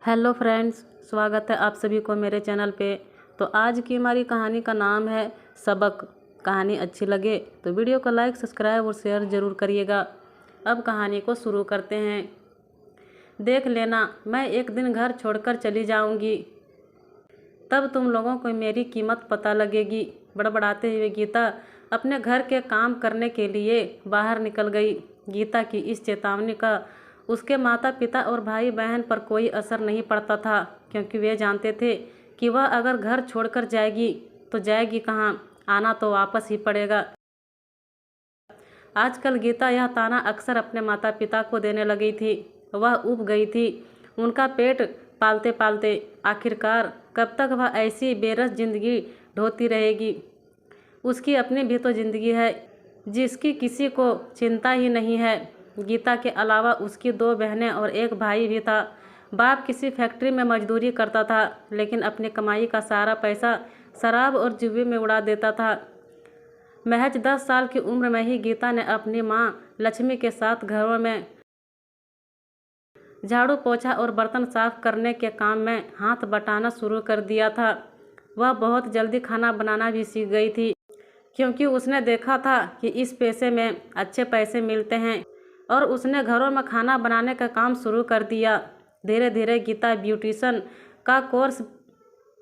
Hello friends, स्वागत है आप सभी को मेरे चैनल पे। तो आज की हमारी कहानी का नाम है सबक। कहानी अच्छी लगे तो वीडियो को लाइक, सब्सक्राइब और शेयर ज़रूर करिएगा। अब कहानी को शुरू करते हैं। देख लेना, मैं एक दिन घर छोड़कर चली जाऊंगी, तब तुम लोगों को मेरी कीमत पता लगेगी। बड़बड़ाते हुए गीता अपने घर के काम करने के लिए बाहर निकल गई। गीता की इस चेतावनी का उसके माता पिता और भाई बहन पर कोई असर नहीं पड़ता था, क्योंकि वे जानते थे कि वह अगर घर छोड़कर जाएगी तो जाएगी कहाँ, आना तो वापस ही पड़ेगा। आजकल गीता यह ताना अक्सर अपने माता पिता को देने लगी थी। वह ऊब गई थी उनका पेट पालते पालते। आखिरकार कब तक वह ऐसी बेरस जिंदगी ढोती रहेगी। उसकी अपनी भी तो जिंदगी है जिसकी किसी को चिंता ही नहीं है। गीता के अलावा उसकी 2 बहनें और एक भाई भी था। बाप किसी फैक्ट्री में मजदूरी करता था, लेकिन अपनी कमाई का सारा पैसा शराब और जुए में उड़ा देता था। महज 10 साल की उम्र में ही गीता ने अपनी माँ लक्ष्मी के साथ घरों में झाड़ू पोछा और बर्तन साफ करने के काम में हाथ बटाना शुरू कर दिया था। वह बहुत जल्दी खाना बनाना भी सीख गई थी, क्योंकि उसने देखा था कि इस पेशे में अच्छे पैसे मिलते हैं, और उसने घरों में खाना बनाने का काम शुरू कर दिया। धीरे धीरे गीता ब्यूटिशियन का कोर्स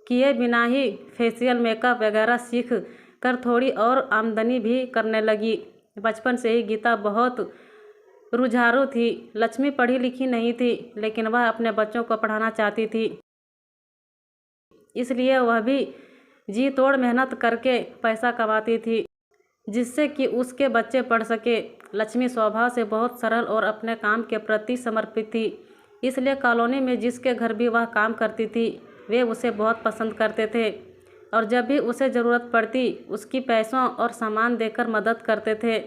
किए बिना ही फेशियल मेकअप वगैरह सीख कर थोड़ी और आमदनी भी करने लगी। बचपन से ही गीता बहुत रुझारू थी। लक्ष्मी पढ़ी लिखी नहीं थी, लेकिन वह अपने बच्चों को पढ़ाना चाहती थी, इसलिए वह भी जी तोड़ मेहनत करके पैसा कमाती थी, जिससे कि उसके बच्चे पढ़ सके। लक्ष्मी स्वभाव से बहुत सरल और अपने काम के प्रति समर्पित थी, इसलिए कॉलोनी में जिसके घर भी वह काम करती थी वे उसे बहुत पसंद करते थे, और जब भी उसे ज़रूरत पड़ती उसकी पैसों और सामान देकर मदद करते थे।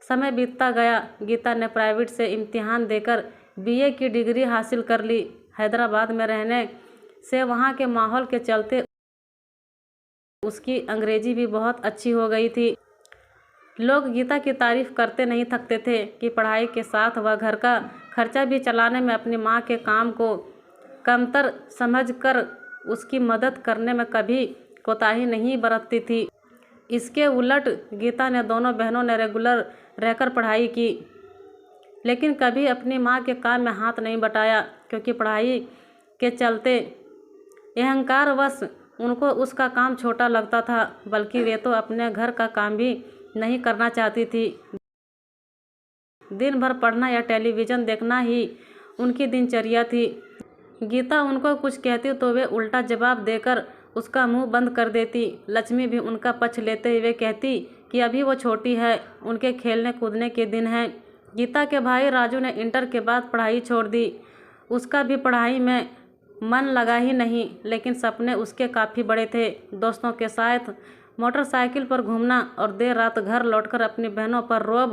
समय बीतता गया। गीता ने प्राइवेट से इम्तिहान देकर बीए की डिग्री हासिल कर ली। हैदराबाद में रहने से वहाँ के माहौल के चलते उसकी अंग्रेजी भी बहुत अच्छी हो गई थी। लोग गीता की तारीफ करते नहीं थकते थे कि पढ़ाई के साथ वह घर का खर्चा भी चलाने में अपनी माँ के काम को कमतर समझकर उसकी मदद करने में कभी कोताही नहीं बरतती थी। इसके उलट गीता ने दोनों बहनों ने रेगुलर रहकर पढ़ाई की, लेकिन कभी अपनी माँ के काम में हाथ नहीं बटाया, क्योंकि पढ़ाई के चलते अहंकारवश उनको उसका काम छोटा लगता था, बल्कि वे तो अपने घर का काम भी नहीं करना चाहती थी। दिन भर पढ़ना या टेलीविज़न देखना ही उनकी दिनचर्या थी। गीता उनको कुछ कहती तो वे उल्टा जवाब देकर उसका मुंह बंद कर देती। लक्ष्मी भी उनका पक्ष लेते हुए कहती कि अभी वो छोटी है, उनके खेलने कूदने के दिन हैं। गीता के भाई राजू ने इंटर के बाद पढ़ाई छोड़ दी। उसका भी पढ़ाई में मन लगा ही नहीं, लेकिन सपने उसके काफ़ी बड़े थे। दोस्तों के साथ मोटरसाइकिल पर घूमना और देर रात घर लौटकर अपनी बहनों पर रौब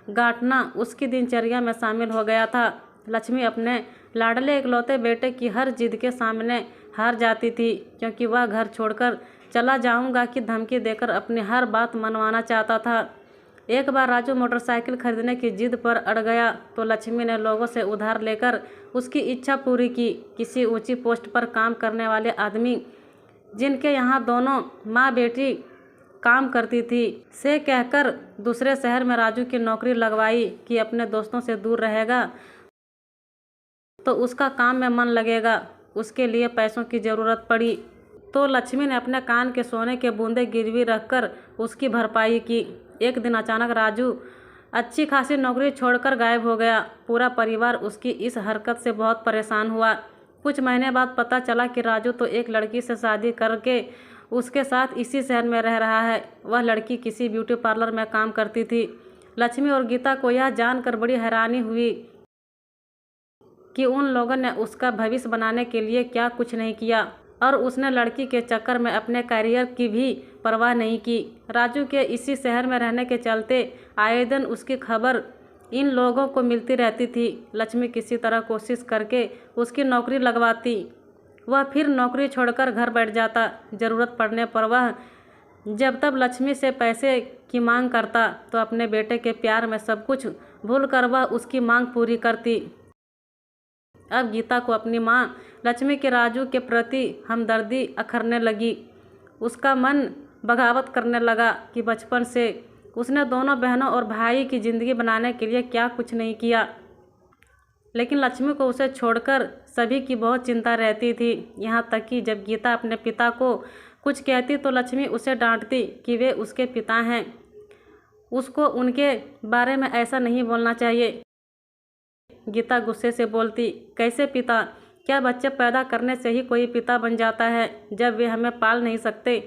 गांठना उसकी दिनचर्या में शामिल हो गया था। लक्ष्मी अपने लाडले इकलौते बेटे की हर जिद के सामने हार जाती थी, क्योंकि वह घर छोड़कर चला जाऊंगा की धमकी देकर अपनी हर बात मनवाना चाहता था। एक बार राजू मोटरसाइकिल खरीदने की जिद पर अड़ गया तो लक्ष्मी ने लोगों से उधार लेकर उसकी इच्छा पूरी की। किसी ऊंची पोस्ट पर काम करने वाले आदमी, जिनके यहाँ दोनों माँ बेटी काम करती थी, से कहकर दूसरे शहर में राजू की नौकरी लगवाई कि अपने दोस्तों से दूर रहेगा तो उसका काम में मन लगेगा। उसके लिए पैसों की ज़रूरत पड़ी तो लक्ष्मी ने अपने कान के सोने के बूंदे गिरवी रखकर उसकी भरपाई की। एक दिन अचानक राजू अच्छी खासी नौकरी छोड़कर गायब हो गया। पूरा परिवार उसकी इस हरकत से बहुत परेशान हुआ। कुछ महीने बाद पता चला कि राजू तो एक लड़की से शादी करके उसके साथ इसी शहर में रह रहा है। वह लड़की किसी ब्यूटी पार्लर में काम करती थी। लक्ष्मी और गीता को यह जानकर बड़ी हैरानी हुई कि उन लोगों ने उसका भविष्य बनाने के लिए क्या कुछ नहीं किया, और उसने लड़की के चक्कर में अपने करियर की भी परवाह नहीं की। राजू के इसी शहर में रहने के चलते आए दिन उसकी खबर इन लोगों को मिलती रहती थी। लक्ष्मी किसी तरह कोशिश करके उसकी नौकरी लगवाती। वह फिर नौकरी छोड़कर घर बैठ जाता। ज़रूरत पड़ने पर वह जब तब लक्ष्मी से पैसे की मांग करता तो अपने बेटे के प्यार में सब कुछ भूलकर वह उसकी मांग पूरी करती। अब गीता को अपनी माँ लक्ष्मी के राजू के प्रति हमदर्दी अखरने लगी। उसका मन बगावत करने लगा कि बचपन से उसने दोनों बहनों और भाई की ज़िंदगी बनाने के लिए क्या कुछ नहीं किया, लेकिन लक्ष्मी को उसे छोड़कर सभी की बहुत चिंता रहती थी। यहाँ तक कि जब गीता अपने पिता को कुछ कहती तो लक्ष्मी उसे डांटती कि वे उसके पिता हैं, उसको उनके बारे में ऐसा नहीं बोलना चाहिए। गीता गुस्से से बोलती, कैसे पिता? क्या बच्चे पैदा करने से ही कोई पिता बन जाता है? जब वे हमें पाल नहीं सकते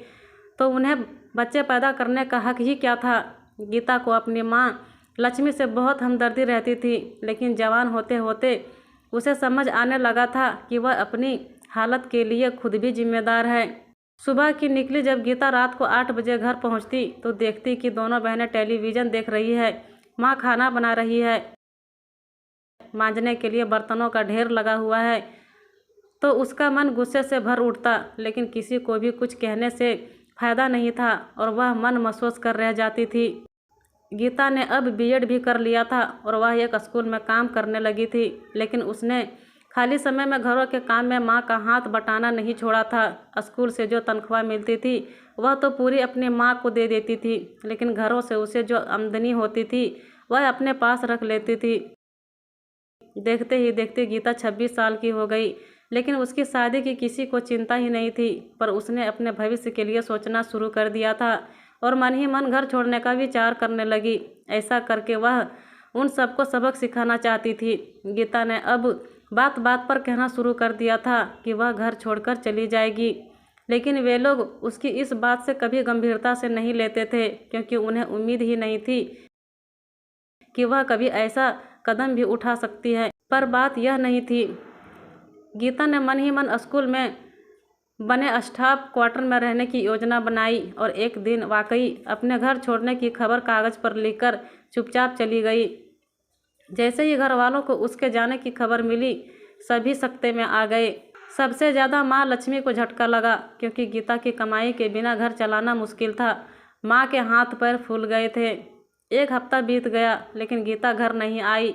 तो उन्हें बच्चे पैदा करने का हक ही क्या था? गीता को अपनी माँ लक्ष्मी से बहुत हमदर्दी रहती थी, लेकिन जवान होते होते उसे समझ आने लगा था कि वह अपनी हालत के लिए खुद भी जिम्मेदार है। सुबह की निकली जब गीता रात को 8 बजे घर पहुंचती तो देखती कि दोनों बहनें टेलीविज़न देख रही है, माँ खाना बना रही है, मांजने के लिए बर्तनों का ढेर लगा हुआ है, तो उसका मन गुस्से से भर उठता, लेकिन किसी को भी कुछ कहने से फ़ायदा नहीं था और वह मन महसूस कर रह जाती थी। गीता ने अब बीएड भी कर लिया था और वह एक स्कूल में काम करने लगी थी, लेकिन उसने खाली समय में घरों के काम में माँ का हाथ बटाना नहीं छोड़ा था। स्कूल से जो तनख्वाह मिलती थी वह तो पूरी अपनी माँ को दे देती थी, लेकिन घरों से उसे जो आमदनी होती थी वह अपने पास रख लेती थी। देखते ही देखते गीता 26 साल की हो गई, लेकिन उसकी शादी की किसी को चिंता ही नहीं थी। पर उसने अपने भविष्य के लिए सोचना शुरू कर दिया था और मन ही मन घर छोड़ने का विचार करने लगी। ऐसा करके वह उन सबको सबक सिखाना चाहती थी। गीता ने अब बात बात पर कहना शुरू कर दिया था कि वह घर छोड़कर चली जाएगी, लेकिन वे लोग उसकी इस बात से कभी गंभीरता से नहीं लेते थे, क्योंकि उन्हें उम्मीद ही नहीं थी कि वह कभी ऐसा कदम भी उठा सकती है। पर बात यह नहीं थी। गीता ने मन ही मन स्कूल में बने स्टाफ क्वार्टर में रहने की योजना बनाई और एक दिन वाकई अपने घर छोड़ने की खबर कागज़ पर लिखकर चुपचाप चली गई। जैसे ही घर वालों को उसके जाने की खबर मिली, सभी सकते में आ गए। सबसे ज़्यादा माँ लक्ष्मी को झटका लगा, क्योंकि गीता की कमाई के बिना घर चलाना मुश्किल था। माँ के हाथ पैर फूल गए थे। 1 हफ्ता बीत गया, लेकिन गीता घर नहीं आई।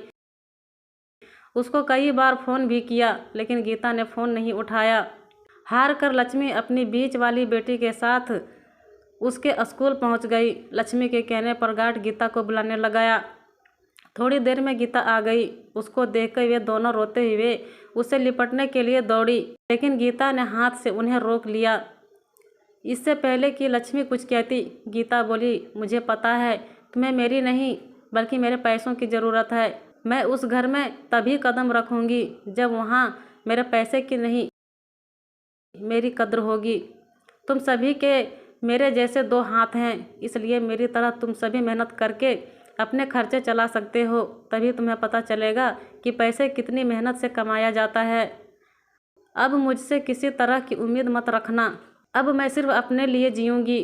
उसको कई बार फ़ोन भी किया, लेकिन गीता ने फ़ोन नहीं उठाया। हार कर लक्ष्मी अपनी बीच वाली बेटी के साथ उसके स्कूल पहुंच गई। लक्ष्मी के कहने पर गार्ड गीता को बुलाने लगाया। थोड़ी देर में गीता आ गई। उसको देखकर वे दोनों रोते हुए उससे लिपटने के लिए दौड़ी, लेकिन गीता ने हाथ से उन्हें रोक लिया। इससे पहले कि लक्ष्मी कुछ कहती, गीता बोली, मुझे पता है तुम्हें मेरी नहीं बल्कि मेरे पैसों की ज़रूरत है। मैं उस घर में तभी कदम रखूँगी जब वहाँ मेरे पैसे की नहीं मेरी कद्र होगी। तुम सभी के मेरे जैसे 2 हाथ हैं, इसलिए मेरी तरह तुम सभी मेहनत करके अपने खर्चे चला सकते हो। तभी तुम्हें पता चलेगा कि पैसे कितनी मेहनत से कमाया जाता है। अब मुझसे किसी तरह की उम्मीद मत रखना। अब मैं सिर्फ अपने लिए जीऊँगी।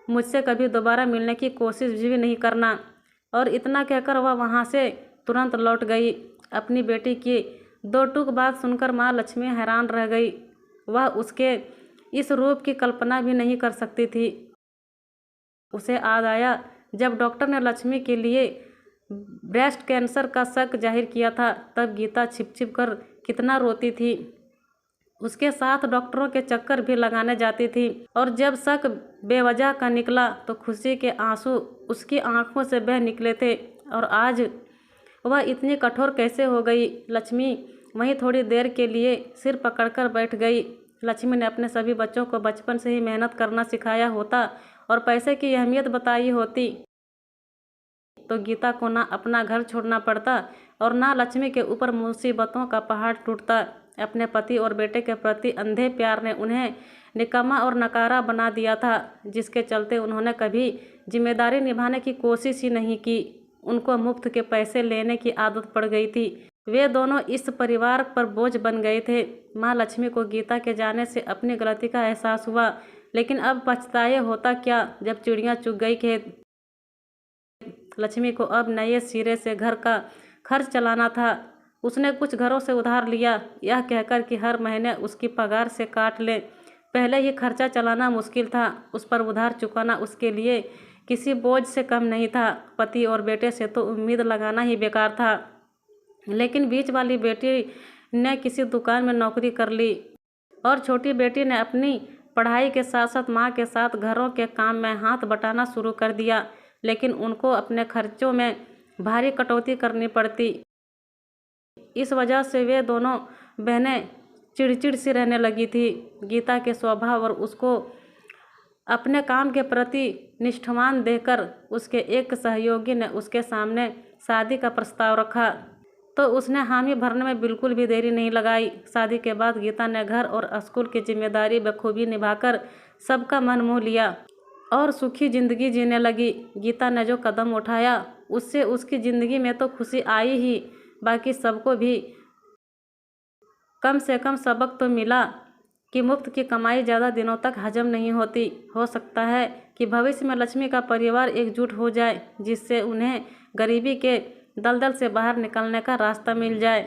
मुझसे कभी दोबारा मिलने की कोशिश भी नहीं करना। और इतना कहकर वह वहाँ से तुरंत लौट गई। अपनी बेटी की 2 टूक बात सुनकर माँ लक्ष्मी हैरान रह गई। वह उसके इस रूप की कल्पना भी नहीं कर सकती थी। उसे याद आया जब डॉक्टर ने लक्ष्मी के लिए ब्रेस्ट कैंसर का शक जाहिर किया था, तब गीता छिप छिप कर कितना रोती थी। उसके साथ डॉक्टरों के चक्कर भी लगाने जाती थी, और जब शक बेवजह का निकला तो खुशी के आंसू उसकी आंखों से बह निकले थे। और आज वह इतनी कठोर कैसे हो गई? लक्ष्मी वहीं थोड़ी देर के लिए सिर पकड़कर बैठ गई। लक्ष्मी ने अपने सभी बच्चों को बचपन से ही मेहनत करना सिखाया होता और पैसे की अहमियत बताई होती तो गीता को ना अपना घर छोड़ना पड़ता और ना लक्ष्मी के ऊपर मुसीबतों का पहाड़ टूटता। अपने पति और बेटे के प्रति अंधे प्यार ने उन्हें निकम्मा और नकारा बना दिया था, जिसके चलते उन्होंने कभी जिम्मेदारी निभाने की कोशिश ही नहीं की। उनको मुफ्त के पैसे लेने की आदत पड़ गई थी। वे दोनों इस परिवार पर बोझ बन गए थे। माँ लक्ष्मी को गीता के जाने से अपनी गलती का एहसास हुआ, लेकिन अब पछताए होता क्या जब चिड़िया चुग गई खेत। लक्ष्मी को अब नए सिरे से घर का खर्च चलाना था। उसने कुछ घरों से उधार लिया, यह कहकर कि हर महीने उसकी पगार से काट ले। पहले ही खर्चा चलाना मुश्किल था, उस पर उधार चुकाना उसके लिए किसी बोझ से कम नहीं था। पति और बेटे से तो उम्मीद लगाना ही बेकार था, लेकिन बीच वाली बेटी ने किसी दुकान में नौकरी कर ली और छोटी बेटी ने अपनी पढ़ाई के साथ साथ माँ के साथ घरों के काम में हाथ बटाना शुरू कर दिया। लेकिन उनको अपने खर्चों में भारी कटौती करनी पड़ती। इस वजह से वे दोनों बहनें चिड़चिड़ सी रहने लगी थी। गीता के स्वभाव और उसको अपने काम के प्रति निष्ठावान देखकर उसके एक सहयोगी ने उसके सामने शादी का प्रस्ताव रखा तो उसने हामी भरने में बिल्कुल भी देरी नहीं लगाई। शादी के बाद गीता ने घर और स्कूल की जिम्मेदारी बखूबी निभाकर सबका मन मोह लिया और सुखी जिंदगी जीने लगी। गीता ने जो कदम उठाया उससे उसकी ज़िंदगी में तो खुशी आई ही, बाकी सबको भी कम से कम सबक तो मिला कि मुफ्त की कमाई ज़्यादा दिनों तक हजम नहीं होती। हो सकता है कि भविष्य में लक्ष्मी का परिवार एकजुट हो जाए, जिससे उन्हें गरीबी के दलदल से बाहर निकलने का रास्ता मिल जाए।